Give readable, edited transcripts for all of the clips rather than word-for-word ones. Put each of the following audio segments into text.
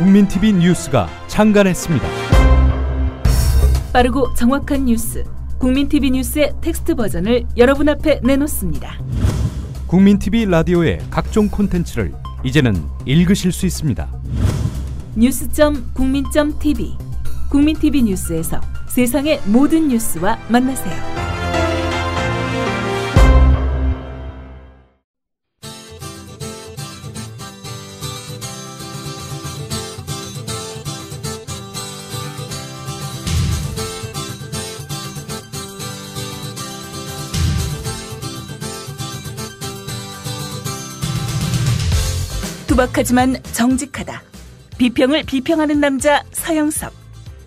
국민TV 뉴스가 창간했습니다. 빠르고 정확한 뉴스, 국민TV 뉴스의 텍스트 버전을 여러분 앞에 내놓습니다. 국민TV 라디오의 각종 콘텐츠를 이제는 읽으실 수 있습니다. 뉴스.국민.tv, 국민TV 뉴스에서 세상의 모든 뉴스와 만나세요. 투박하지만 정직하다. 비평을 비평하는 남자 서영석.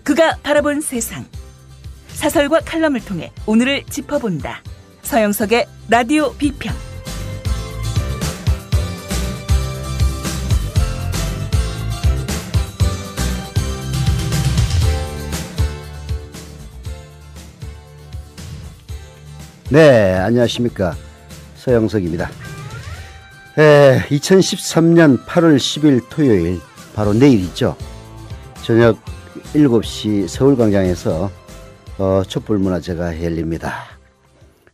그가 바라본 세상. 사설과 칼럼을 통해 오늘을 짚어본다. 서영석의 라디오 비평. 네, 안녕하십니까. 서영석입니다. 2013년 8월 10일 토요일, 바로 내일이죠. 저녁 7시 서울광장에서 촛불문화제가 열립니다.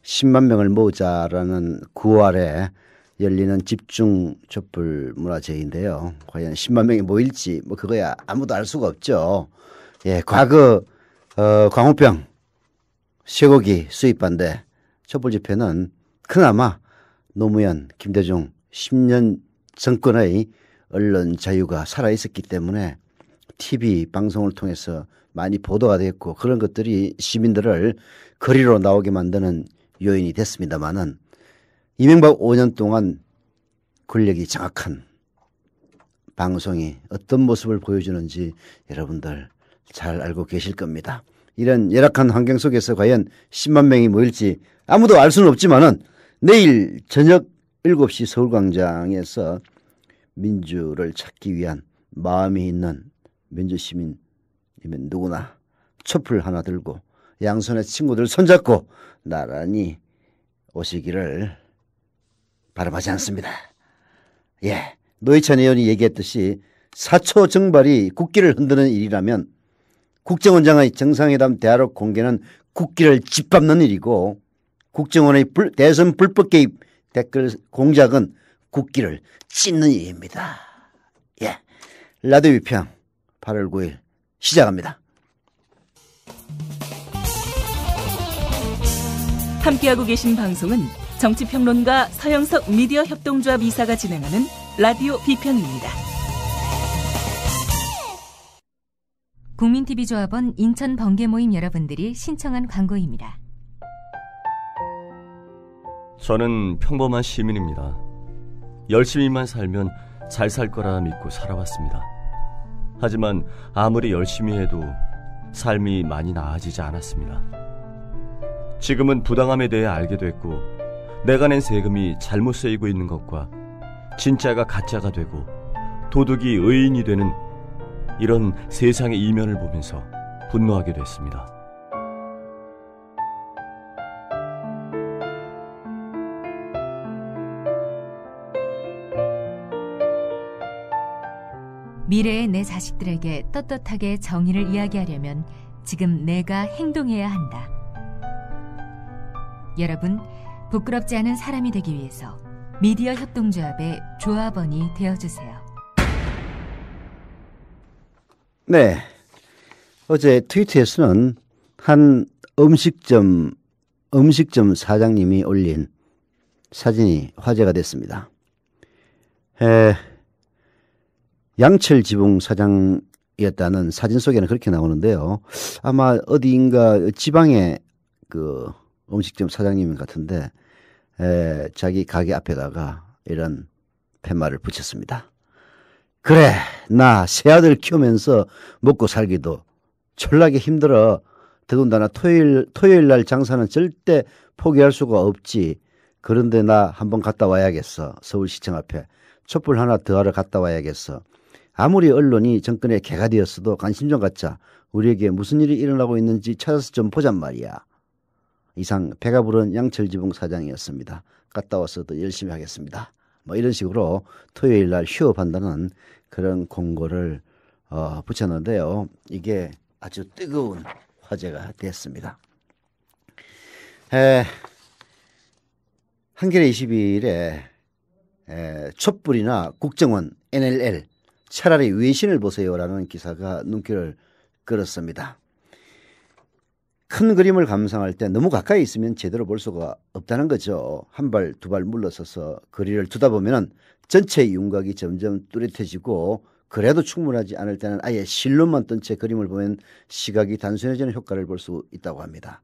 10만 명을 모으자라는 구호아래 열리는 집중 촛불문화제인데요. 과연 10만 명이 모일지 그거야 아무도 알 수가 없죠. 과거 광우병 쇠고기 수입 반대 촛불 집회는 그나마 노무현, 김대중 10년 정권의 언론 자유가 살아있었기 때문에 TV 방송을 통해서 많이 보도가 됐고, 그런 것들이 시민들을 거리로 나오게 만드는 요인이 됐습니다마는, 이명박 5년 동안 권력이 장악한 방송이 어떤 모습을 보여주는지 여러분들 잘 알고 계실 겁니다. 이런 열악한 환경 속에서 과연 10만 명이 모일지 아무도 알 수는 없지만은, 내일 저녁 7시 서울광장에서 민주를 찾기 위한 마음이 있는 민주시민이면 누구나 촛불 하나 들고 양손에 친구들 손잡고 나란히 오시기를 바람하지 않습니다. 노회찬 의원이 얘기했듯이 사초 정발이 국기를 흔드는 일이라면 국정원장의 정상회담 대화록 공개는 국기를 짓밟는 일이고, 국정원의 대선 불법 개입 댓글 공작은 국기를 찢는 일입니다. 라디오 비평 8월 9일 시작합니다. 함께하고 계신 방송은 정치평론가 서영석 미디어 협동조합 이사가 진행하는 라디오 비평입니다. 국민TV 조합원 인천 번개 모임 여러분들이 신청한 광고입니다. 저는 평범한 시민입니다. 열심히만 살면 잘 살 거라 믿고 살아왔습니다. 하지만 아무리 열심히 해도 삶이 많이 나아지지 않았습니다. 지금은 부당함에 대해 알게 됐고, 내가 낸 세금이 잘못 쓰이고 있는 것과 진짜가 가짜가 되고 도둑이 의인이 되는 이런 세상의 이면을 보면서 분노하게 됐습니다. 미래의 내 자식들에게 떳떳하게 정의를 이야기하려면 지금 내가 행동해야 한다. 여러분, 부끄럽지 않은 사람이 되기 위해서 미디어 협동조합의 조합원이 되어주세요. 네, 어제 트위터에서는 한 음식점 사장님이 올린 사진이 화제가 됐습니다. 양철 지붕 사장이었다는 사진 속에는 그렇게 나오는데요. 아마 어디인가 지방의 그 음식점 사장님 같은데, 자기 가게 앞에다가 이런 팻말을 붙였습니다. 그래, 나 새 아들 키우면서 먹고 살기도 졸라게 힘들어. 더군다나 토요일 날 장사는 절대 포기할 수가 없지. 그런데 나 한번 갔다 와야겠어. 서울시청 앞에 촛불 하나 더 하러 갔다 와야겠어. 아무리 언론이 정권의 개가 되었어도 관심 좀 갖자. 우리에게 무슨 일이 일어나고 있는지 찾아서 좀 보잔 말이야. 이상 배가 부른 양철지붕 사장이었습니다. 갔다 와서도 열심히 하겠습니다. 뭐 이런 식으로 토요일 날 휴업한다는 그런 공고를 붙였는데요. 이게 아주 뜨거운 화제가 됐습니다. 한겨레 21일에 촛불이나 국정원, NLL 차라리 외신을 보세요라는 기사가 눈길을 끌었습니다. 큰 그림을 감상할 때 너무 가까이 있으면 제대로 볼 수가 없다는 거죠. 한 발, 두 발 물러서서 거리를 두다 보면 전체 윤곽이 점점 뚜렷해지고 그래도 충분하지 않을 때는 아예 실눈만 뜬 채 그림을 보면 시각이 단순해지는 효과를 볼 수 있다고 합니다.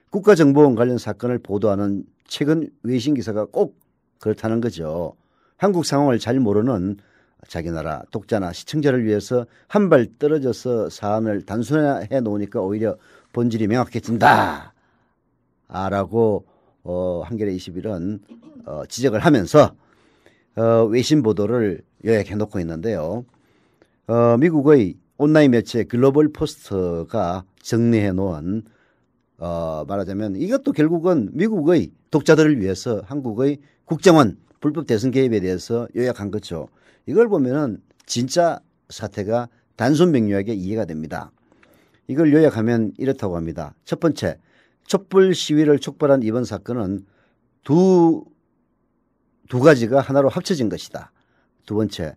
국가정보원 관련 사건을 보도하는 최근 외신 기사가 꼭 그렇다는 거죠. 한국 상황을 잘 모르는 자기 나라 독자나 시청자를 위해서 한 발 떨어져서 사안을 단순화해 놓으니까 오히려 본질이 명확해진다 라고 한겨레 21은 지적을 하면서 외신 보도를 요약해 놓고 있는데요. 미국의 온라인 매체 글로벌 포스트가 정리해 놓은 말하자면 이것도 결국은 미국의 독자들을 위해서 한국의 국정원 불법 대선 개입에 대해서 요약한 거죠. 이걸 보면은 진짜 사태가 단순 명료하게 이해가 됩니다. 이걸 요약하면 이렇다고 합니다. 첫 번째, 촛불 시위를 촉발한 이번 사건은 두 가지가 하나로 합쳐진 것이다. 두 번째,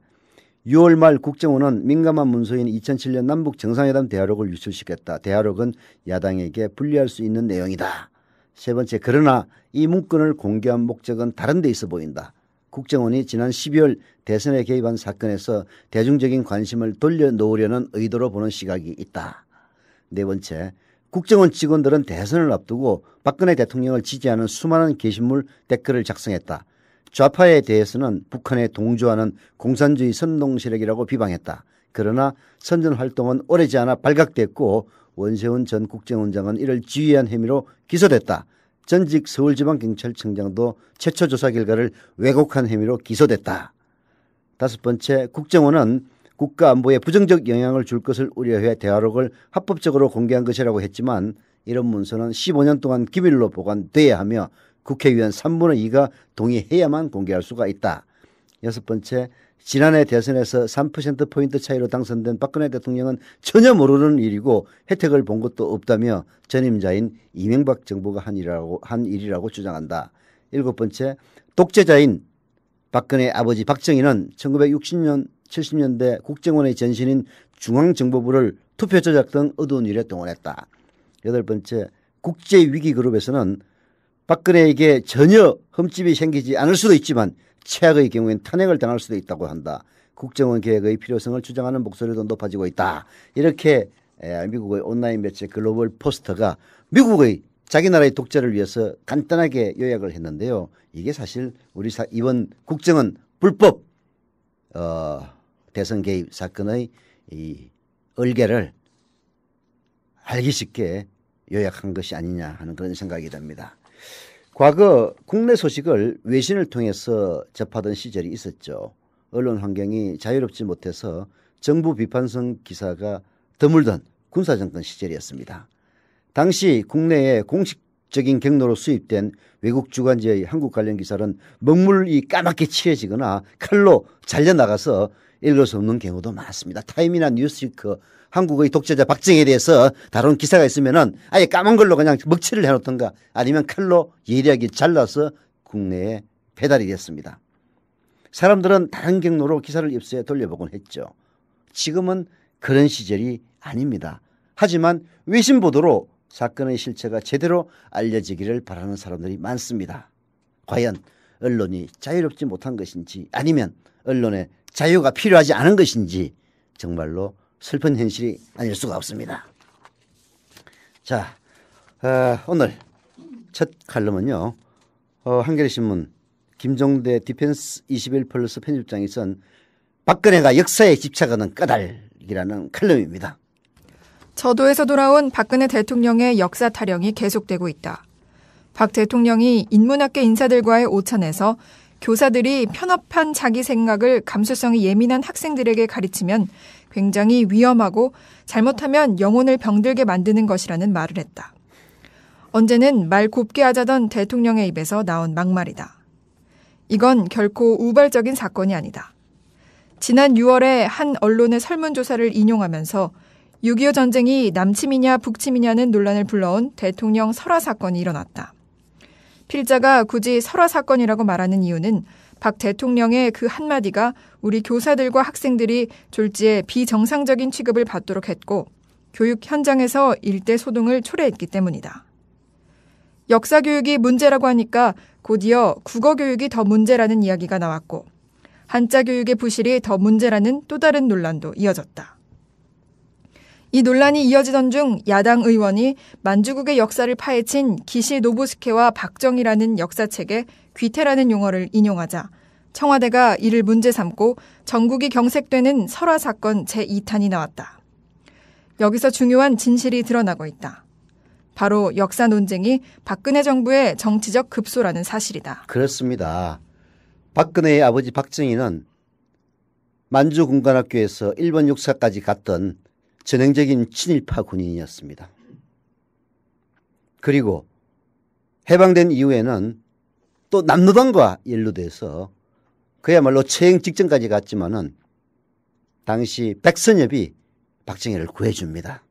6월 말 국정원은 민감한 문서인 2007년 남북 정상회담 대화록을 유출시켰다. 대화록은 야당에게 불리할 수 있는 내용이다. 세 번째, 그러나 이 문건을 공개한 목적은 다른 데 있어 보인다. 국정원이 지난 12월 대선에 개입한 사건에서 대중적인 관심을 돌려놓으려는 의도로 보는 시각이 있다. 네 번째, 국정원 직원들은 대선을 앞두고 박근혜 대통령을 지지하는 수많은 게시물 댓글을 작성했다. 좌파에 대해서는 북한에 동조하는 공산주의 선동 세력이라고 비방했다. 그러나 선전 활동은 오래지 않아 발각됐고 원세훈 전 국정원장은 이를 지휘한 혐의로 기소됐다. 전직 서울지방경찰청장도 최초 조사 결과를 왜곡한 혐의로 기소됐다. 다섯 번째, 국정원은 국가안보에 부정적 영향을 줄 것을 우려해 대화록을 합법적으로 공개한 것이라고 했지만 이런 문서는 15년 동안 기밀로 보관돼야 하며 국회의원 3분의 2가 동의해야만 공개할 수가 있다. 여섯 번째, 지난해 대선에서 3%포인트 차이로 당선된 박근혜 대통령은 전혀 모르는 일이고 혜택을 본 것도 없다며 전임자인 이명박 정부가 한 일이라고 주장한다. 일곱 번째, 독재자인 박근혜 아버지 박정희는 1960년 70년대 국정원의 전신인 중앙정보부를 투표 조작 등 어두운 일에 동원했다. 여덟 번째, 국제위기그룹에서는 박근혜에게 전혀 흠집이 생기지 않을 수도 있지만 최악의 경우엔 탄핵을 당할 수도 있다고 한다. 국정원 개혁의 필요성을 주장하는 목소리도 높아지고 있다. 이렇게 미국의 온라인 매체 글로벌 포스터가 미국의 자기 나라의 독자를 위해서 간단하게 요약을 했는데요. 이게 사실 우리 이번 국정원 불법 대선 개입 사건의 이 얼개를 알기 쉽게 요약한 것이 아니냐 하는 그런 생각이 듭니다. 과거 국내 소식을 외신을 통해서 접하던 시절이 있었죠. 언론 환경이 자유롭지 못해서 정부 비판성 기사가 드물던 군사정권 시절이었습니다. 당시 국내에 공식적인 경로로 수입된 외국 주간지의 한국 관련 기사는 먹물이 까맣게 칠해지거나 칼로 잘려나가서 읽을 수 없는 경우도 많습니다. 타임이나 뉴스위크 한국의 독재자 박정희에 대해서 다룬 기사가 있으면은 아예 까만 걸로 그냥 먹칠을 해놓던가 아니면 칼로 예리하게 잘라서 국내에 배달이 됐습니다. 사람들은 다른 경로로 기사를 입수해 돌려보곤 했죠. 지금은 그런 시절이 아닙니다. 하지만 외신 보도로 사건의 실체가 제대로 알려지기를 바라는 사람들이 많습니다. 과연 언론이 자유롭지 못한 것인지 아니면 언론에 자유가 필요하지 않은 것인지 정말로 슬픈 현실이 아닐 수가 없습니다. 자, 오늘 첫 칼럼은요. 한겨레신문 김종대 디펜스 21플러스 편집장이 쓴 박근혜가 역사에 집착하는 까닭이라는 칼럼입니다. 저도에서 돌아온 박근혜 대통령의 역사 타령이 계속되고 있다. 박 대통령이 인문학계 인사들과의 오찬에서 교사들이 편협한 자기 생각을 감수성이 예민한 학생들에게 가르치면 굉장히 위험하고 잘못하면 영혼을 병들게 만드는 것이라는 말을 했다. 언제는 말 곱게 하자던 대통령의 입에서 나온 막말이다. 이건 결코 우발적인 사건이 아니다. 지난 6월에 한 언론의 설문조사를 인용하면서 6.25 전쟁이 남침이냐 북침이냐는 논란을 불러온 대통령 설화 사건이 일어났다. 필자가 굳이 설화 사건이라고 말하는 이유는 박 대통령의 그 한마디가 우리 교사들과 학생들이 졸지에 비정상적인 취급을 받도록 했고 교육 현장에서 일대 소동을 초래했기 때문이다. 역사 교육이 문제라고 하니까 곧이어 국어 교육이 더 문제라는 이야기가 나왔고 한자 교육의 부실이 더 문제라는 또 다른 논란도 이어졌다. 이 논란이 이어지던 중 야당 의원이 만주국의 역사를 파헤친 기시 노부스케와 박정희라는 역사책에 귀태라는 용어를 인용하자 청와대가 이를 문제 삼고 전국이 경색되는 설화 사건 제2탄이 나왔다. 여기서 중요한 진실이 드러나고 있다. 바로 역사 논쟁이 박근혜 정부의 정치적 급소라는 사실이다. 그렇습니다. 박근혜의 아버지 박정희는 만주군관학교에서 일본 육사까지 갔던 전형적인 친일파 군인이었습니다. 그리고 해방된 이후에는 또 남노당과 연루돼서 그야말로 처형 직전까지 갔지만은 당시 백선엽이 박정희를 구해줍니다.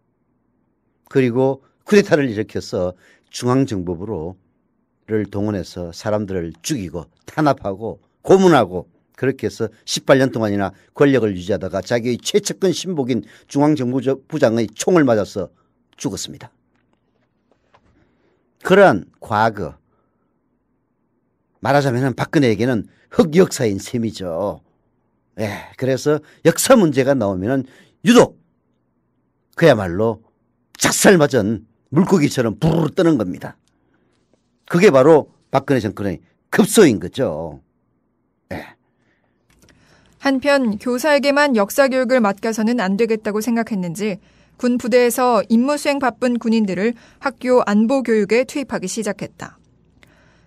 그리고 쿠데타를 일으켜서 중앙정보부를 동원해서 사람들을 죽이고 탄압하고 고문하고 그렇게 해서 18년 동안이나 권력을 유지하다가 자기의 최측근 신복인 중앙정보부장의 총을 맞아서 죽었습니다. 그러한 과거, 말하자면 박근혜에게는 흑역사인 셈이죠. 그래서 역사 문제가 나오면 유독 그야말로 작살맞은 물고기처럼 부르르 뜨는 겁니다. 그게 바로 박근혜 정권의 급소인 거죠. 한편 교사에게만 역사 교육을 맡겨서는 안 되겠다고 생각했는지 군 부대에서 임무 수행 바쁜 군인들을 학교 안보 교육에 투입하기 시작했다.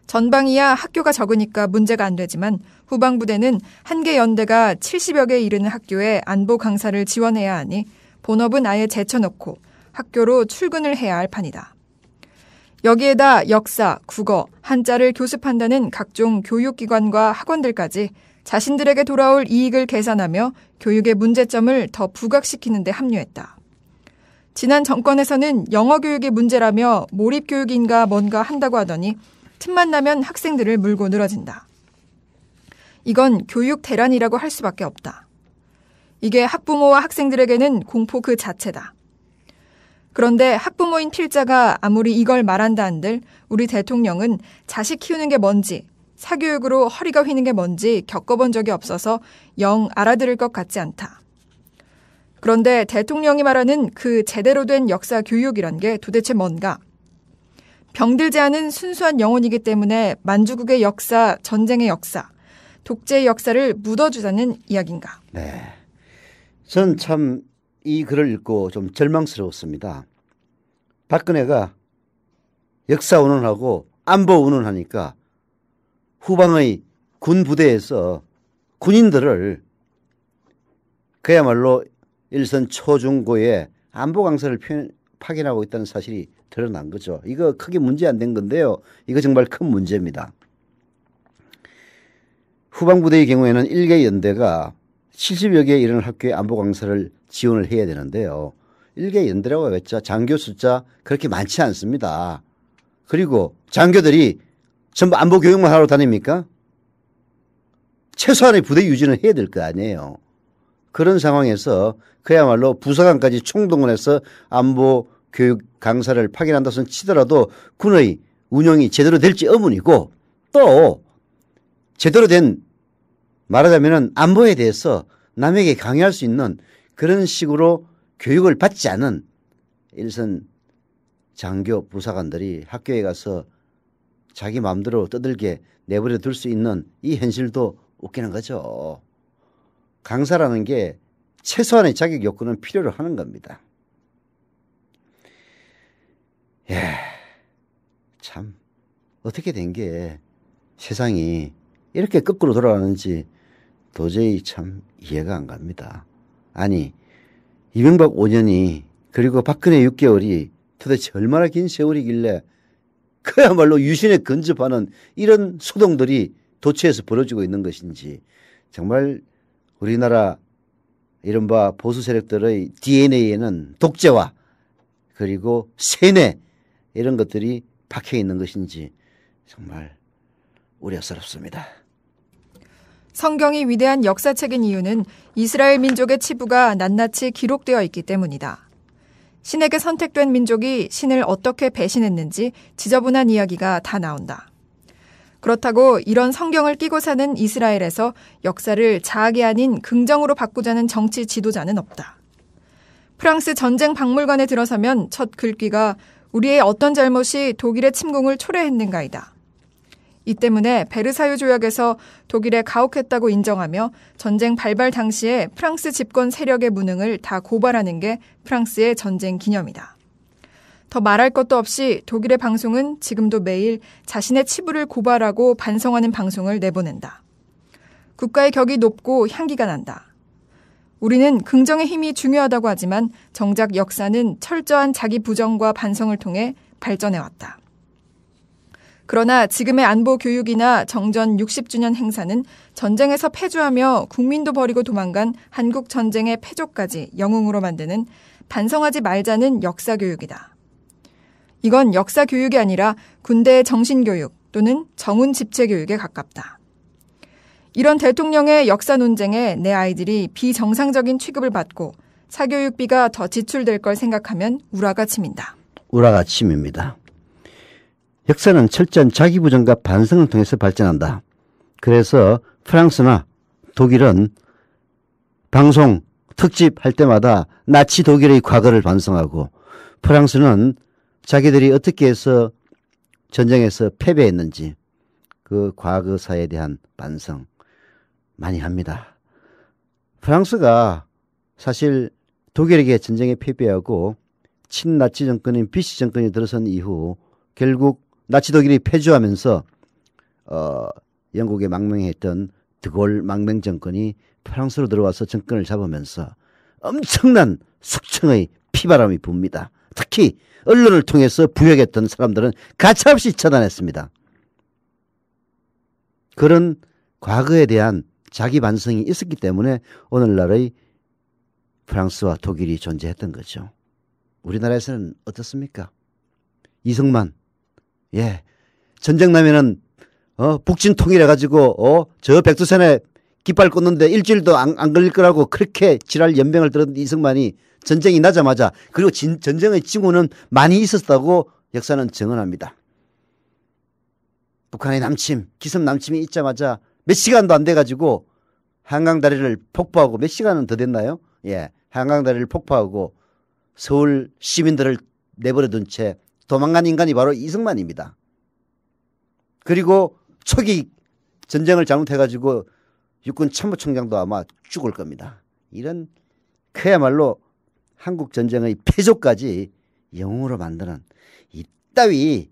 전방이야 학교가 적으니까 문제가 안 되지만 후방 부대는 한 개 연대가 70여 개 이르는 학교에 안보 강사를 지원해야 하니 본업은 아예 제쳐놓고 학교로 출근을 해야 할 판이다. 여기에다 역사, 국어, 한자를 교습한다는 각종 교육기관과 학원들까지 자신들에게 돌아올 이익을 계산하며 교육의 문제점을 더 부각시키는 데 합류했다. 지난 정권에서는 영어 교육이 문제라며 몰입교육인가 뭔가 한다고 하더니 틈만 나면 학생들을 물고 늘어진다. 이건 교육 대란이라고 할 수밖에 없다. 이게 학부모와 학생들에게는 공포 그 자체다. 그런데 학부모인 필자가 아무리 이걸 말한다 한들 우리 대통령은 자식 키우는 게 뭔지 사교육으로 허리가 휘는 게 뭔지 겪어본 적이 없어서 영 알아들을 것 같지 않다. 그런데 대통령이 말하는 그 제대로 된 역사 교육이란 게 도대체 뭔가? 병들지 않은 순수한 영혼이기 때문에 만주국의 역사, 전쟁의 역사, 독재의 역사를 묻어주자는 이야기인가? 네, 전 참 이 글을 읽고 좀 절망스러웠습니다. 박근혜가 역사 운운하고 안보 운운하니까 후방의 군 부대에서 군인들을 그야말로 일선 초중고에 안보 강사를 파견하고 있다는 사실이 드러난 거죠. 이거 크게 문제 안 된 건데요. 이거 정말 큰 문제입니다. 후방 부대의 경우에는 1개 연대가 70여 개에 이르는 학교에 안보 강사를 지원을 해야 되는데요. 1개 연대라고 했죠. 장교 숫자 그렇게 많지 않습니다. 그리고 장교들이 전부 안보 교육만 하러 다닙니까? 최소한의 부대 유지는 해야 될 거 아니에요. 그런 상황에서 그야말로 부사관까지 총동원해서 안보 교육 강사를 파견한다 손 치더라도 군의 운영이 제대로 될지 의문이고 또 제대로 된 말하자면 안보에 대해서 남에게 강요할 수 있는 그런 식으로 교육을 받지 않은 일선 장교 부사관들이 학교에 가서 자기 마음대로 떠들게 내버려 둘 수 있는 이 현실도 웃기는 거죠. 강사라는 게 최소한의 자격 요건은 필요로 하는 겁니다. 참 어떻게 된 게 세상이 이렇게 거꾸로 돌아가는지 도저히 참 이해가 안 갑니다. 아니 이명박 5년이 그리고 박근혜 6개월이 도대체 얼마나 긴 세월이길래 그야말로 유신에 근접하는 이런 소동들이 도처에서 벌어지고 있는 것인지 정말 우리나라 이른바 보수 세력들의 DNA에는 독재와 그리고 세뇌 이런 것들이 박혀 있는 것인지 정말 우려스럽습니다. 성경이 위대한 역사책인 이유는 이스라엘 민족의 치부가 낱낱이 기록되어 있기 때문이다. 신에게 선택된 민족이 신을 어떻게 배신했는지 지저분한 이야기가 다 나온다. 그렇다고 이런 성경을 끼고 사는 이스라엘에서 역사를 자학이 아닌 긍정으로 바꾸자는 정치 지도자는 없다. 프랑스 전쟁 박물관에 들어서면 첫 글귀가 우리의 어떤 잘못이 독일의 침공을 초래했는가이다. 이 때문에 베르사유 조약에서 독일에 가혹했다고 인정하며 전쟁 발발 당시에 프랑스 집권 세력의 무능을 다 고발하는 게 프랑스의 전쟁 기념이다. 더 말할 것도 없이 독일의 방송은 지금도 매일 자신의 치부를 고발하고 반성하는 방송을 내보낸다. 국가의 격이 높고 향기가 난다. 우리는 긍정의 힘이 중요하다고 하지만 정작 역사는 철저한 자기 부정과 반성을 통해 발전해왔다. 그러나 지금의 안보 교육이나 정전 60주년 행사는 전쟁에서 패주하며 국민도 버리고 도망간 한국 전쟁의 패조까지 영웅으로 만드는 반성하지 말자는 역사 교육이다. 이건 역사 교육이 아니라 군대의 정신교육 또는 정운 집체 교육에 가깝다. 이런 대통령의 역사 논쟁에 내 아이들이 비정상적인 취급을 받고 사교육비가 더 지출될 걸 생각하면 우라가 치민다. 우라가 침입니다. 역사는 철저한 자기부정과 반성을 통해서 발전한다. 그래서 프랑스나 독일은 방송, 특집 할 때마다 나치 독일의 과거를 반성하고 프랑스는 자기들이 어떻게 해서 전쟁에서 패배했는지 그 과거사에 대한 반성 많이 합니다. 프랑스가 사실 독일에게 전쟁에 패배하고 친나치 정권인 비시 정권이 들어선 이후 결국 나치 독일이 패주하면서 영국에 망명했던 드골 망명 정권이 프랑스로 들어와서 정권을 잡으면서 엄청난 숙청의 피바람이 붑니다. 특히 언론을 통해서 부역했던 사람들은 가차없이 처단했습니다. 그런 과거에 대한 자기 반성이 있었기 때문에 오늘날의 프랑스와 독일이 존재했던 거죠. 우리나라에서는 어떻습니까? 이승만, 전쟁 나면은 북진 통일해가지고 저 백두산에 깃발 꽂는데 일주일도 안 걸릴 거라고 그렇게 지랄 연병을 들었던 이승만이 전쟁이 나자마자 그리고 전쟁의 징후는 많이 있었다고 역사는 증언합니다. 북한의 남침, 기습 남침이 있자마자 몇 시간도 안 돼가지고 한강다리를 폭파하고 몇 시간은 더 됐나요? 한강다리를 폭파하고 서울 시민들을 내버려둔 채 도망간 인간이 바로 이승만입니다. 그리고 초기 전쟁을 잘못해가지고 육군 참모총장도 아마 죽을 겁니다. 이런 그야말로 한국 전쟁의 패조까지 영웅으로 만드는 이따위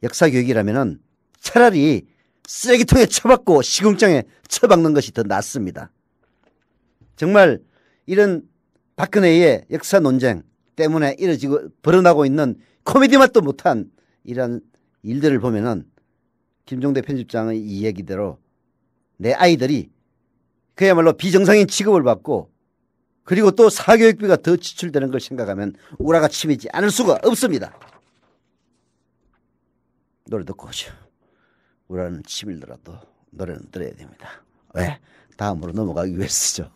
역사교육이라면은 차라리 쓰레기통에 처박고 시궁장에 처박는 것이 더 낫습니다. 정말 이런 박근혜의 역사 논쟁 때문에 이뤄지고 벌어나고 있는 코미디 맛도 못한 이런 일들을 보면은 김종대 편집장의 이 얘기대로 내 아이들이 그야말로 비정상인 취급을 받고 그리고 또 사교육비가 더 지출되는 걸 생각하면 우라가 치미지 않을 수가 없습니다. 노래 듣고 오죠. 우라는 치밀더라도 노래는 들어야 됩니다. 왜? 다음으로 넘어가기 위해서죠.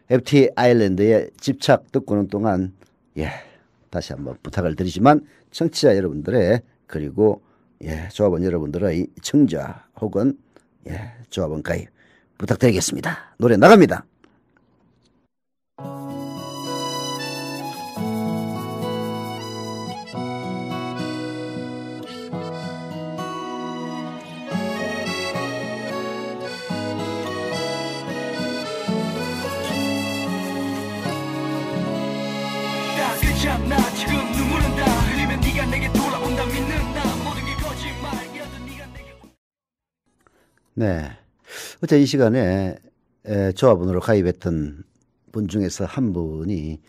FT 아일랜드의 집착 듣고는 동안 다시 한번 부탁을 드리지만 청취자 여러분들의 그리고 조합원 여러분들의 청자 혹은 조합원 가입 부탁드리겠습니다. 노래 나갑니다. 나 지금 눈물은 다 흘리면 네가 내게 돌아온다 믿는다 모든 게 거짓말이어도 네가 내게 어제 이 시간에 조합원으로 가입했던 분 중에서 한 분이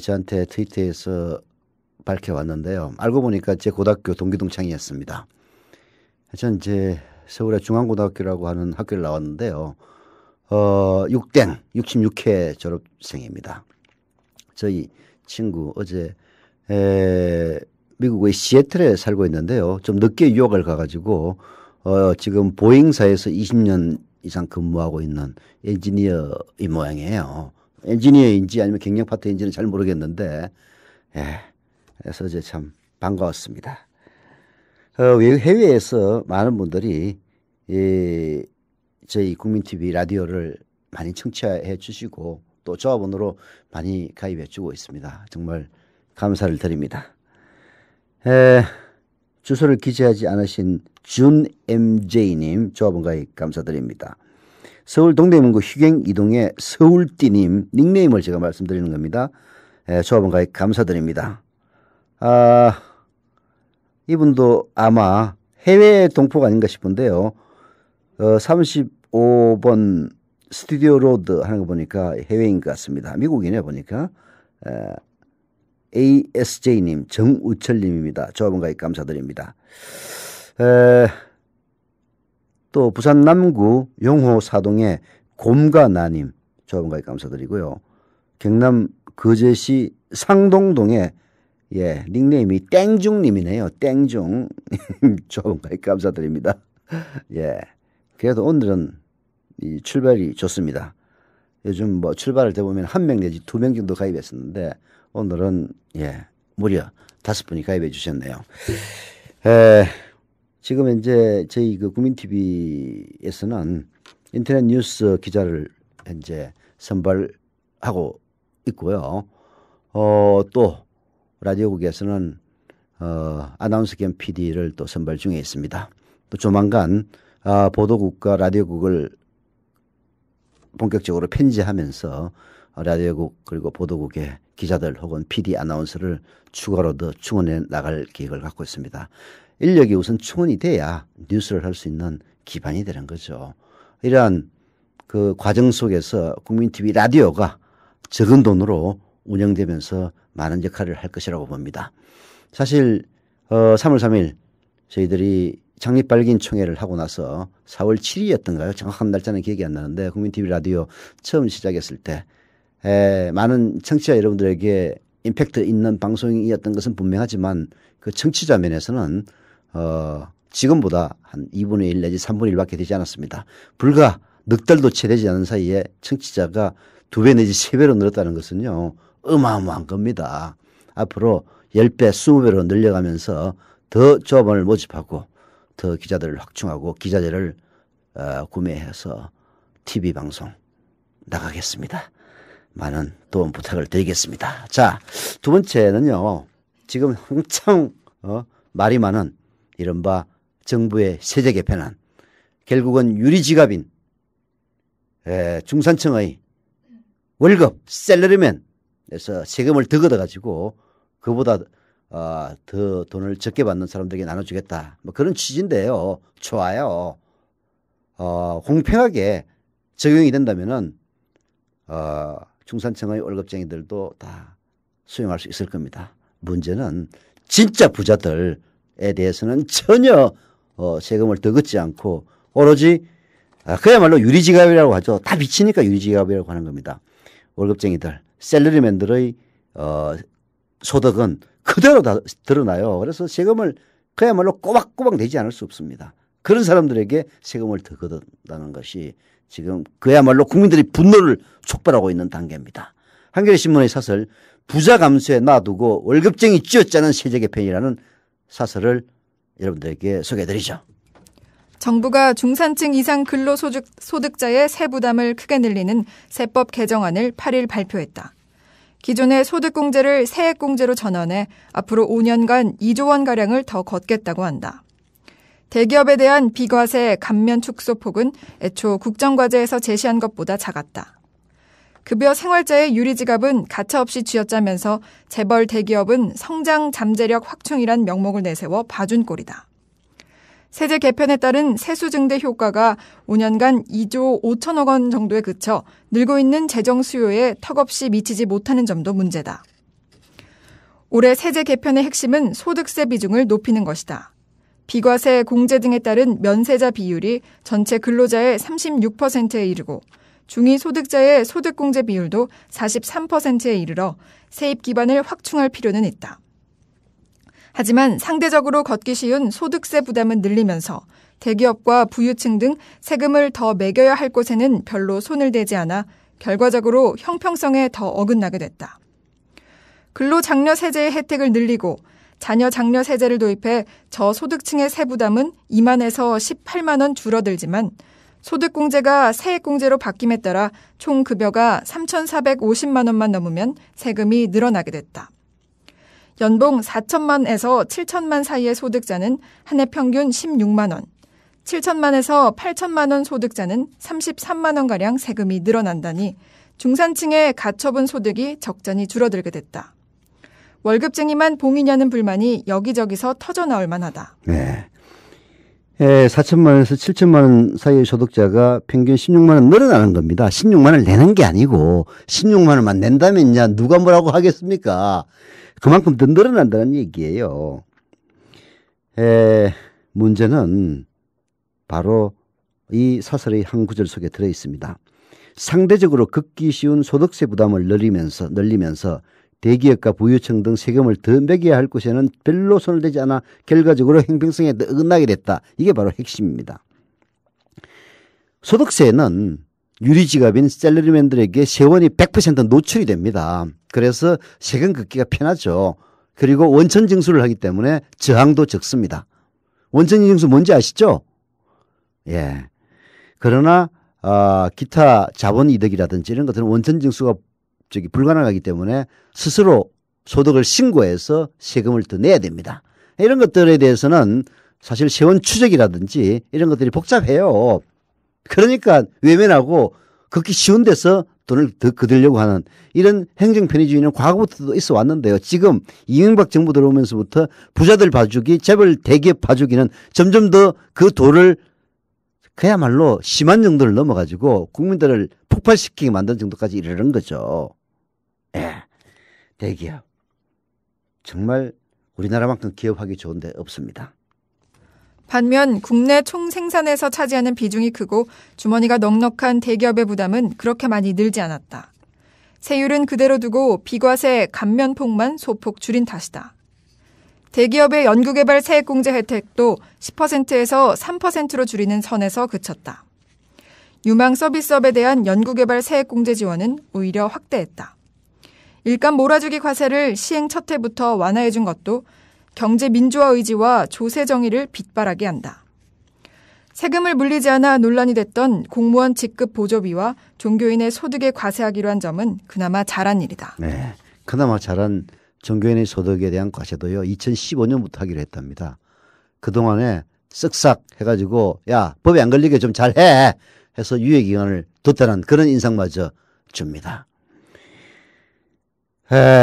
저한테 트위터에서 밝혀왔는데요. 알고 보니까 제 고등학교 동기 동창이었습니다. 전 이제 서울의 중앙고등학교라고 하는 학교를 나왔는데요. 6땡 66회 졸업생입니다. 저희 친구 어제 미국의 시애틀에 살고 있는데요. 좀 늦게 유학을 가가지고 지금 보잉사에서 20년 이상 근무하고 있는 엔지니어의 모양이에요. 엔지니어인지 아니면 경영 파트인지는 잘 모르겠는데, 그래서 어제 참 반가웠습니다. 해외에서 많은 분들이 저희 국민TV 라디오를 많이 청취해 주시고 또 조합원으로 많이 가입해 주고 있습니다. 정말 감사를 드립니다. 주소를 기재하지 않으신 준MJ님 조합원 가입 감사드립니다. 서울 동대문구 휴경 이동의 서울띠님 닉네임을 제가 말씀드리는 겁니다. 조합원 가입 감사드립니다. 이분도 아마 해외 동포가 아닌가 싶은데요. 35번 스튜디오 로드 하는 거 보니까 해외인 것 같습니다. 미국이네 보니까. ASJ님, 정우철님입니다. 조합원 가입 감사드립니다. 또 부산 남구 용호 사동의 곰가나님 조합원 가입 감사드리고요. 경남 거제시 상동동의 닉네임이 땡중님이네요. 땡중 조합원 가입 감사드립니다. 그래도 오늘은 이 출발이 좋습니다. 요즘 뭐 출발을 해보면 1명 내지 2명 정도 가입했었는데 오늘은 무려 5분이 가입해 주셨네요. 지금 현재 저희 그 국민TV에서는 인터넷 뉴스 기자를 현재 선발하고 있고요. 또 라디오국에서는 아나운서 겸 PD를 또 선발 중에 있습니다. 또 조만간 보도국과 라디오국을 본격적으로 편제하면서 라디오국 그리고 보도국의 기자들 혹은 PD 아나운서를 추가로 더 충원해 나갈 계획을 갖고 있습니다. 인력이 우선 충원이 돼야 뉴스를 할 수 있는 기반이 되는 거죠. 이러한 그 과정 속에서 국민TV 라디오가 적은 돈으로 운영되면서 많은 역할을 할 것이라고 봅니다. 사실 3월 3일 저희들이 창립발긴 총회를 하고 나서 4월 7일이었던가요? 정확한 날짜는 기억이 안 나는데 국민TV 라디오 처음 시작했을 때 많은 청취자 여러분들에게 임팩트 있는 방송이었던 것은 분명하지만 그 청취자 면에서는 지금보다 한 2분의 1 내지 3분의 1밖에 되지 않았습니다. 불과 넉 달도 채 되지 않은 사이에 청취자가 2배 내지 3배로 늘었다는 것은요. 어마어마한 겁니다. 앞으로 10배, 20배로 늘려가면서 더 조합원을 모집하고 더 기자들을 확충하고 기자재를 구매해서 TV 방송 나가겠습니다. 많은 도움 부탁을 드리겠습니다. 자, 두 번째는요. 지금 한창 말이 많은 이른바 정부의 세제 개편안. 결국은 유리지갑인 중산층의 월급, 셀러리맨에서 세금을 더 걷어가지고 그보다 더 돈을 적게 받는 사람들에게 나눠주겠다. 뭐 그런 취지인데요. 좋아요. 공평하게 적용이 된다면은 중산층의 월급쟁이들도 다 수용할 수 있을 겁니다. 문제는 진짜 부자들에 대해서는 전혀 세금을 더 걷지 않고 오로지 그야말로 유리지갑이라고 하죠. 다 미치니까 유리지갑이라고 하는 겁니다. 월급쟁이들, 셀러리맨들의 소득은 그대로 다 드러나요. 그래서 세금을 그야말로 꼬박꼬박 내지 않을 수 없습니다. 그런 사람들에게 세금을 더 걷는다는 것이 지금 그야말로 국민들이 분노를 촉발하고 있는 단계입니다. 한겨레신문의 사설 부자 감수에 놔두고 월급쟁이 쥐어짜는 세제 개편이라는 사설을 여러분들에게 소개해드리죠. 정부가 중산층 이상 근로소득자의 세부담을 크게 늘리는 세법 개정안을 8일 발표했다. 기존의 소득공제를 세액공제로 전환해 앞으로 5년간 2조 원가량을 더 걷겠다고 한다. 대기업에 대한 비과세 감면 축소 폭은 애초 국정과제에서 제시한 것보다 작았다. 급여 생활자의 유리지갑은 가차없이 쥐어짜면서 재벌 대기업은 성장 잠재력 확충이란 명목을 내세워 봐준 꼴이다. 세제 개편에 따른 세수 증대 효과가 5년간 2조 5천억 원 정도에 그쳐 늘고 있는 재정 수요에 턱없이 미치지 못하는 점도 문제다. 올해 세제 개편의 핵심은 소득세 비중을 높이는 것이다. 비과세, 공제 등에 따른 면세자 비율이 전체 근로자의 36%에 이르고 중위소득자의 소득공제 비율도 43%에 이르러 세입 기반을 확충할 필요는 있다. 하지만 상대적으로 걷기 쉬운 소득세 부담은 늘리면서 대기업과 부유층 등 세금을 더 매겨야 할 곳에는 별로 손을 대지 않아 결과적으로 형평성에 더 어긋나게 됐다. 근로장려 세제의 혜택을 늘리고 자녀 장려 세제를 도입해 저소득층의 세부담은 2만에서 18만 원 줄어들지만 소득공제가 세액공제로 바뀜에 따라 총 급여가 3,450만 원만 넘으면 세금이 늘어나게 됐다. 연봉 4천만에서 7천만 사이의 소득자는 한 해 평균 16만 원, 7천만에서 8천만 원 소득자는 33만 원가량 세금이 늘어난다니 중산층의 가처분 소득이 적잖이 줄어들게 됐다. 월급쟁이만 봉이냐는 불만이 여기저기서 터져나올 만하다. 네. 4천만 원에서 7천만 원 사이의 소득자가 평균 16만 원 늘어나는 겁니다. 16만 원을 내는 게 아니고 16만 원만 낸다면야 누가 뭐라고 하겠습니까? 그만큼 더 늘어난다는 얘기예요. 문제는 바로 이 사설의 한 구절 속에 들어 있습니다. 상대적으로 걷기 쉬운 소득세 부담을 늘리면서 대기업과 부유층 등 세금을 더 매겨야 할 곳에는 별로 손을 대지 않아 결과적으로 형평성에 어긋나게 됐다. 이게 바로 핵심입니다. 소득세는 유리지갑인 샐러리맨들에게 세원이 100% 노출이 됩니다. 그래서 세금 걷기가 편하죠. 그리고 원천 징수를 하기 때문에 저항도 적습니다. 원천 징수 뭔지 아시죠? 예. 그러나 기타 자본 이득이라든지 이런 것들은 원천 징수가 불가능하기 때문에 스스로 소득을 신고해서 세금을 더 내야 됩니다. 이런 것들에 대해서는 사실 세원 추적이라든지 이런 것들이 복잡해요. 그러니까 외면하고 걷기 쉬운 데서 돈을 더 거두려고 하는 이런 행정 편의주의는 과거부터도 있어 왔는데요. 지금 이명박 정부 들어오면서부터 부자들 봐주기, 재벌 대기업 봐주기는 점점 더 그 도를 그야말로 심한 정도를 넘어가지고 국민들을 폭발시키게 만든 정도까지 이르는 거죠. 예, 대기업. 정말 우리나라만큼 기업하기 좋은 데 없습니다. 반면 국내 총생산에서 차지하는 비중이 크고 주머니가 넉넉한 대기업의 부담은 그렇게 많이 늘지 않았다. 세율은 그대로 두고 비과세 감면폭만 소폭 줄인 탓이다. 대기업의 연구개발 세액공제 혜택도 10%에서 3%로 줄이는 선에서 그쳤다. 유망 서비스업에 대한 연구개발 세액공제 지원은 오히려 확대했다. 일감 몰아주기 과세를 시행 첫 해부터 완화해준 것도 경제 민주화 의지와 조세 정의를 빛바라게 한다. 세금을 물리지 않아 논란이 됐던 공무원 직급 보조비와 종교인의 소득에 과세하기로 한 점은 그나마 잘한 일이다. 네, 그나마 잘한 종교인의 소득에 대한 과세도요 2015년부터 하기로 했답니다. 그동안에 쓱싹 해가지고 야 법에 안 걸리게 좀 잘해 해서 유예기간을 뒀다는 그런 인상마저 줍니다.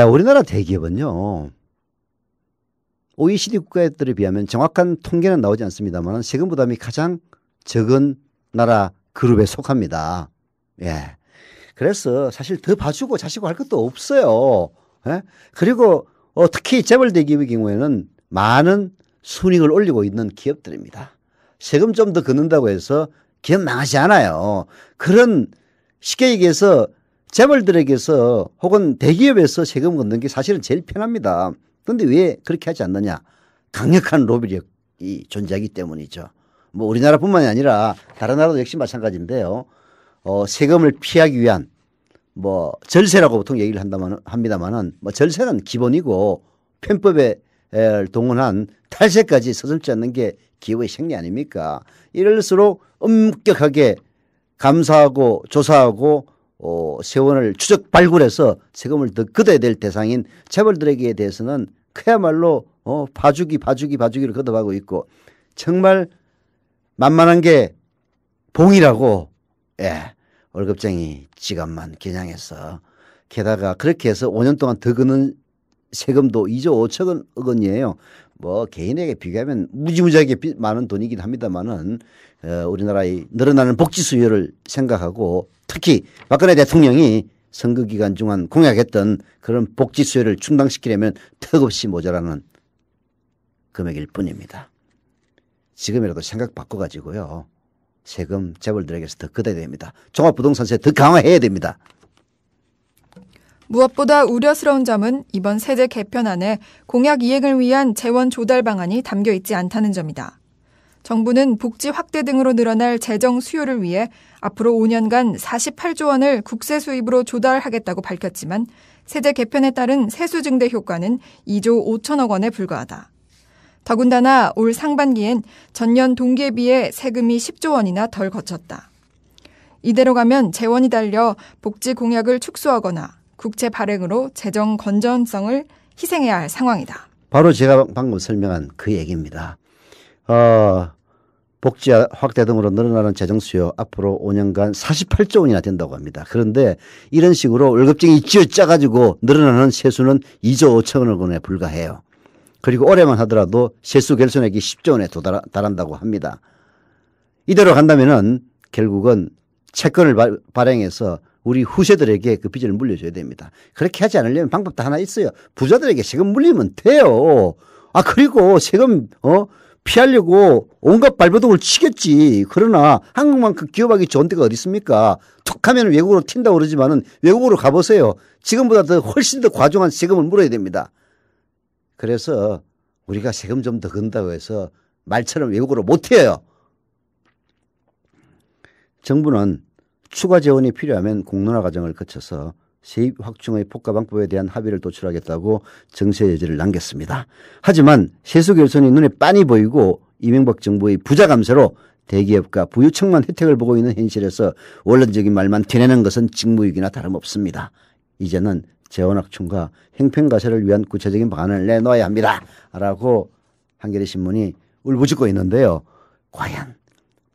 우리나라 대기업은요 OECD 국가들에 비하면 정확한 통계는 나오지 않습니다만 세금 부담이 가장 적은 나라 그룹에 속합니다. 예. 그래서 사실 더 봐주고 자시고 할 것도 없어요. 예? 그리고 특히 재벌 대기업의 경우에는 많은 순이익을 올리고 있는 기업들입니다. 세금 좀 더 걷는다고 해서 기업 망하지 않아요. 그런 쉽게 얘기해서 재벌들에게서 혹은 대기업에서 세금 걷는 게 사실은 제일 편합니다. 그런데 왜 그렇게 하지 않느냐? 강력한 로비력이 존재하기 때문이죠. 뭐 우리나라뿐만이 아니라 다른 나라도 역시 마찬가지인데요. 세금을 피하기 위한 뭐 절세라고 보통 얘기를 합니다만은 뭐 절세는 기본이고 편법에 동원한 탈세까지 서슴지 않는 게 기업의 생리 아닙니까? 이럴수록 엄격하게 감사하고 조사하고 세원을 추적 발굴해서 세금을 더 걷어야 될 대상인 재벌들에게 대해서는 그야말로 봐주기를 거듭하고 있고 정말 만만한 게 봉이라고 월급쟁이 지갑만 겨냥해서 게다가 그렇게 해서 5년 동안 더 걷는 세금도 2조 5천억 원이에요. 뭐 개인에게 비교하면 무지무지하게 많은 돈이긴 합니다만은 우리나라의 늘어나는 복지 수요를 생각하고 특히 박근혜 대통령이 선거 기간 중간 공약했던 그런 복지 수요를 충당시키려면 턱없이 모자라는 금액일 뿐입니다. 지금이라도 생각 바꿔가지고요. 세금 재벌들에게서 더 걷어야 됩니다. 종합부동산세 더 강화해야 됩니다. 무엇보다 우려스러운 점은 이번 세제 개편안에 공약 이행을 위한 재원 조달 방안이 담겨 있지 않다는 점이다. 정부는 복지 확대 등으로 늘어날 재정 수요를 위해 앞으로 5년간 48조 원을 국세 수입으로 조달하겠다고 밝혔지만 세제 개편에 따른 세수 증대 효과는 2조 5천억 원에 불과하다. 더군다나 올 상반기엔 전년 동기에 비해 세금이 10조 원이나 덜 거쳤다. 이대로 가면 재원이 달려 복지 공약을 축소하거나 국채 발행으로 재정 건전성을 희생해야 할 상황이다. 바로 제가 방금 설명한 그 얘기입니다. 복지 확대 등으로 늘어나는 재정 수요 앞으로 5년간 48조 원이나 된다고 합니다. 그런데 이런 식으로 월급쟁이 쥐어짜가지고 늘어나는 세수는 2조 5천억 원에 불과해요. 그리고 올해만 하더라도 세수 결손액이 10조 원에 달한다고 합니다. 이대로 간다면은 결국은 채권을 발행해서 우리 후세들에게 그 빚을 물려줘야 됩니다. 그렇게 하지 않으려면 방법도 하나 있어요. 부자들에게 세금 물리면 돼요. 그리고 세금 피하려고 온갖 발버둥을 치겠지. 그러나 한국만큼 기업하기 좋은 데가 어디 있습니까? 툭 하면 외국으로 튄다고 그러지만은 외국으로 가보세요. 지금보다 더 훨씬 더 과중한 세금을 물어야 됩니다. 그래서 우리가 세금 좀 더 건다고 해서 말처럼 외국으로 못 튀어요. 정부는 추가 재원이 필요하면 공론화 과정을 거쳐서 세입 확충의 폭가 방법에 대한 합의를 도출하겠다고 정세 여지를 남겼습니다. 하지만 세수 결손이 눈에 빤히 보이고 이명박 정부의 부자 감세로 대기업과 부유층만 혜택을 보고 있는 현실에서 원론적인 말만 티내는 것은 직무유기나 다름없습니다. 이제는 재원 확충과 형평가세를 위한 구체적인 방안을 내놓아야 합니다. 라고 한겨레 신문이 울부짖고 있는데요. 과연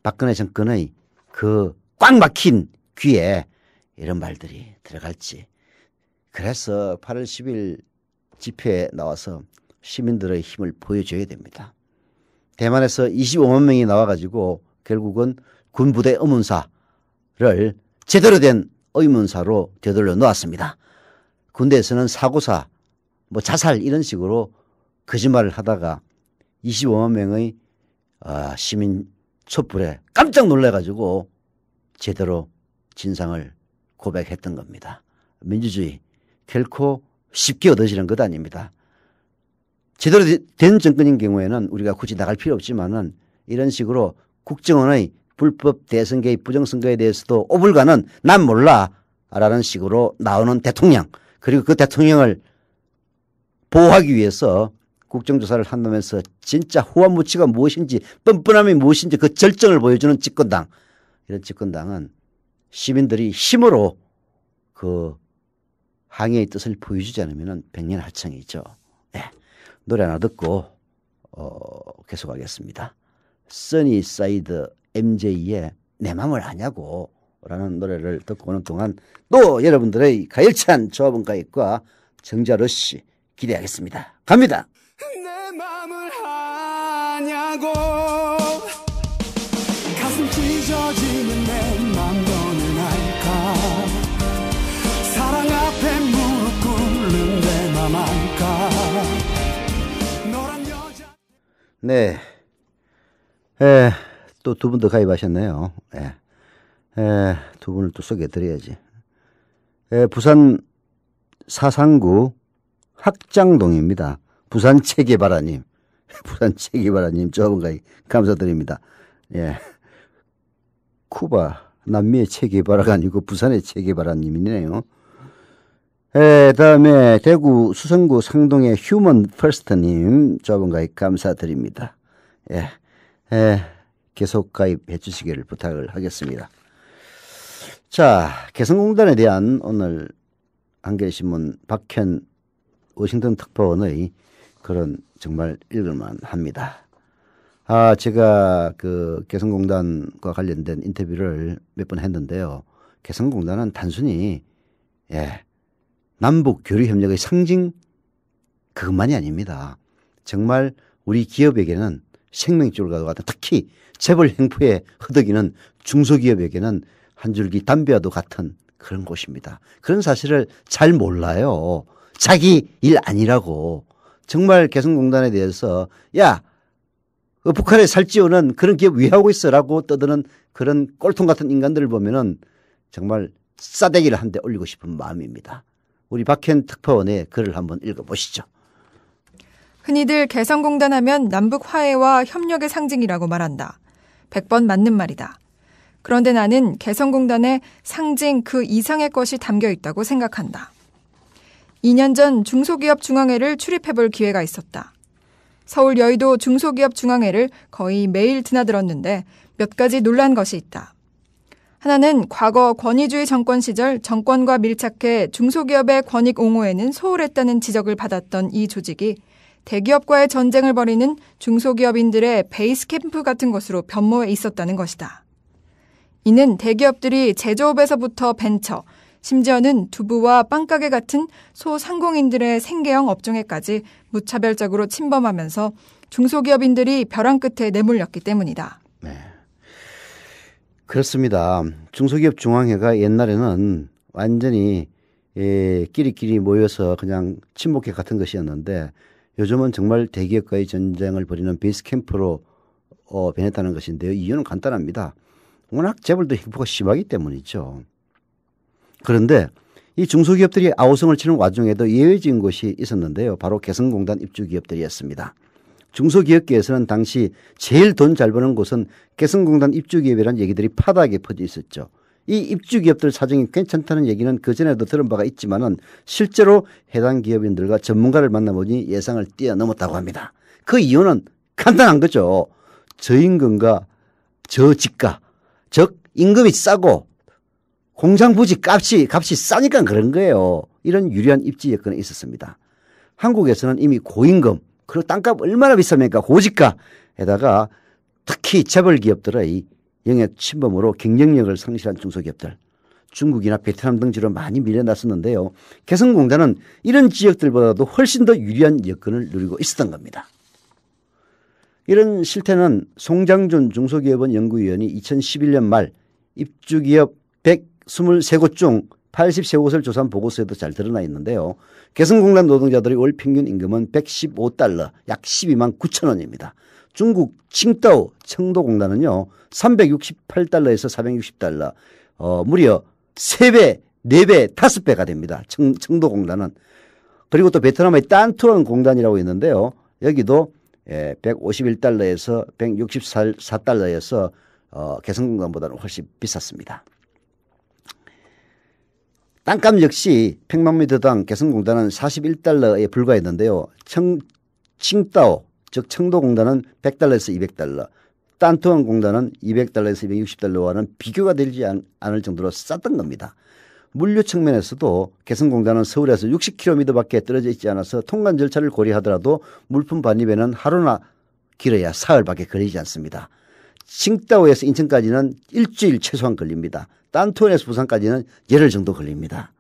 박근혜 정권의 그 꽉 막힌 귀에 이런 말들이 들어갈지. 그래서 8월 10일 집회에 나와서 시민들의 힘을 보여줘야 됩니다. 대만에서 25만 명이 나와가지고 결국은 군부대 의문사를 제대로 된 의문사로 되돌려 놓았습니다. 군대에서는 사고사, 자살 이런 식으로 거짓말을 하다가 25만 명의 시민 촛불에 깜짝 놀라가지고 제대로 진상을 고백했던 겁니다. 민주주의 결코 쉽게 얻어지는 것 아닙니다. 제대로 된 정권인 경우에는 우리가 굳이 나갈 필요 없지만은 이런 식으로 국정원의 불법 대선 개입 부정선거에 대해서도 오불가는 난 몰라 라는 식으로 나오는 대통령, 그리고 그 대통령을 보호하기 위해서 국정조사를 한다면서 진짜 후한무치가 무엇인지 뻔뻔함이 무엇인지 그 절정을 보여주는 집권당, 이런 집권당은 시민들이 힘으로 그 항의의 뜻을 보여주지 않으면 백년하청이죠. 네. 노래 하나 듣고 계속하겠습니다. 써니사이드 MJ의 내 맘을 아냐고 라는 노래를 듣고 오는 동안 또 여러분들의 가열찬 조합원가입과 정자러시 기대하겠습니다. 갑니다. 내 맘을 아냐고 가슴 찢어지는 내 맘 너는 알까 사랑 앞에 무릎 꿇는 내 맘 알까 너란 여자. 네. 또 두 분 더 가입하셨네요. 두 분을 또 소개해드려야지. 부산 사상구 학장동입니다. 부산 체계바라님. 부산 체계바라님 저분 가입 감사드립니다. 예. 쿠바 남미의 체계바라가 아니고 부산의 체계바라님이네요. 다음에 대구 수성구 상동의 휴먼 퍼스트님 저분 가입 감사드립니다. 계속 가입해 주시기를 부탁을 하겠습니다. 자, 개성공단에 대한 오늘 한겨레신문 박현 워싱턴 특파원의 그런 정말 읽을만 합니다. 제가 그 개성공단과 관련된 인터뷰를 몇 번 했는데요. 개성공단은 단순히 남북 교류 협력의 상징 그것만이 아닙니다. 정말 우리 기업에게는 생명줄과 같은, 특히 재벌 행포에 허덕이는 중소기업에게는 한 줄기 담배와도 같은 그런 곳입니다. 그런 사실을 잘 몰라요. 자기 일 아니라고. 정말 개성공단에 대해서 북한에 살찌우는 그런 기업 위하고 있어라고 떠드는 그런 꼴통 같은 인간들을 보면은 정말 싸대기를 한 대 올리고 싶은 마음입니다. 우리 박현 특파원의 글을 한번 읽어보시죠. 흔히들 개성공단 하면 남북 화해와 협력의 상징이라고 말한다. 100번 맞는 말이다. 그런데 나는 개성공단의 상징 그 이상의 것이 담겨 있다고 생각한다. 2년 전 중소기업 중앙회를 출입해볼 기회가 있었다. 서울 여의도 중소기업 중앙회를 거의 매일 드나들었는데 몇 가지 놀란 것이 있다. 하나는 과거 권위주의 정권 시절 정권과 밀착해 중소기업의 권익 옹호에는 소홀했다는 지적을 받았던 이 조직이 대기업과의 전쟁을 벌이는 중소기업인들의 베이스 캠프 같은 것으로 변모해 있었다는 것이다. 이는 대기업들이 제조업에서부터 벤처, 심지어는 두부와 빵가게 같은 소상공인들의 생계형 업종에까지 무차별적으로 침범하면서 중소기업인들이 벼랑 끝에 내몰렸기 때문이다. 네. 그렇습니다. 중소기업 중앙회가 옛날에는 완전히 끼리끼리 모여서 그냥 친목회 같은 것이었는데 요즘은 정말 대기업과의 전쟁을 벌이는 베이스 캠프로 변했다는 것인데요. 이유는 간단합니다. 워낙 재벌도 횡포가 심하기 때문이죠. 그런데 이 중소기업들이 아우성을 치는 와중에도 예외적인 곳이 있었는데요. 바로 개성공단 입주기업들이었습니다. 중소기업계에서는 당시 제일 돈 잘 버는 곳은 개성공단 입주기업이라는 얘기들이 파다하게 퍼져 있었죠. 이 입주기업들 사정이 괜찮다는 얘기는 그전에도 들은 바가 있지만은 실제로 해당 기업인들과 전문가를 만나보니 예상을 뛰어넘었다고 합니다. 그 이유는 간단한 거죠. 저임금과 저지가, 즉 임금이 싸고 공장 부지 값이 싸니까 그런 거예요. 이런 유리한 입지 여건이 있었습니다. 한국에서는 이미 고임금, 그리고 땅값 얼마나 비쌉니까? 고지가에다가 특히 재벌 기업들의 영역 침범으로 경쟁력을 상실한 중소기업들, 중국이나 베트남 등지로 많이 밀려났었는데요. 개성공단은 이런 지역들보다도 훨씬 더 유리한 여건을 누리고 있었던 겁니다. 이런 실태는 송장준 중소기업원 연구위원이 2011년 말 입주기업 123곳 중 83곳을 조사한 보고서에도 잘 드러나 있는데요. 개성공단 노동자들의 월 평균 임금은 115달러, 약 12만 9천 원입니다. 중국 칭다오 청도공단은요 368달러에서 460달러, 무려 3배, 4배, 5배가 됩니다. 청도공단은. 그리고 또 베트남의 딴투안 공단이라고 있는데요. 여기도 151달러에서 164달러에서 개성공단보다는 훨씬 비쌌습니다. 땅값 역시 평방미터당 개성공단은 41달러에 불과했는데요. 칭다오, 즉 청도공단은 100달러에서 200달러, 딴투안 공단은 200달러에서 260달러와는 비교가 되지 않을 정도로 쌌던 겁니다. 물류 측면에서도 개성공단은 서울에서 60km밖에 떨어져 있지 않아서 통관 절차를 고려하더라도 물품 반입에는 하루나 길어야 사흘밖에 걸리지 않습니다. 칭다오에서 인천까지는 일주일 최소한 걸립니다. 딴투안에서 부산까지는 열흘 정도 걸립니다.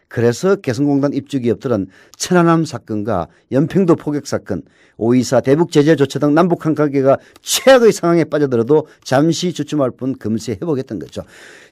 그래서 개성공단 입주기업들은 천안함 사건과 연평도 포격 사건, 5.24 대북 제재 조처 등 남북한 관계가 최악의 상황에 빠져들어도 잠시 주춤할 뿐 금세 회복했던 거죠.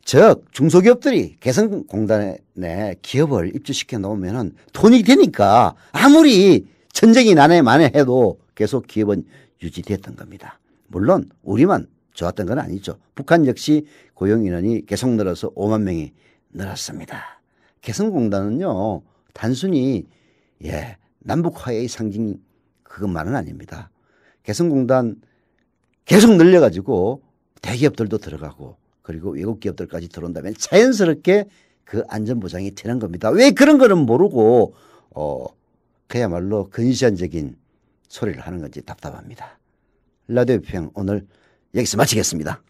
즉 중소기업들이 개성공단에 기업을 입주시켜 놓으면 돈이 되니까 아무리 전쟁이 나네 마네 해도 계속 기업은 유지됐던 겁니다. 물론 우리만 좋았던 건 아니죠. 북한 역시 고용인원이 계속 늘어서 5만 명이 늘었습니다. 개성공단은요 단순히 남북 화해의 상징 그것만은 아닙니다. 개성공단 계속 늘려가지고 대기업들도 들어가고 그리고 외국 기업들까지 들어온다면 자연스럽게 그 안전보장이 되는 겁니다. 왜 그런 거는 모르고 그야말로 근시안적인 소리를 하는 건지 답답합니다. 라디오 비평 오늘 여기서 마치겠습니다.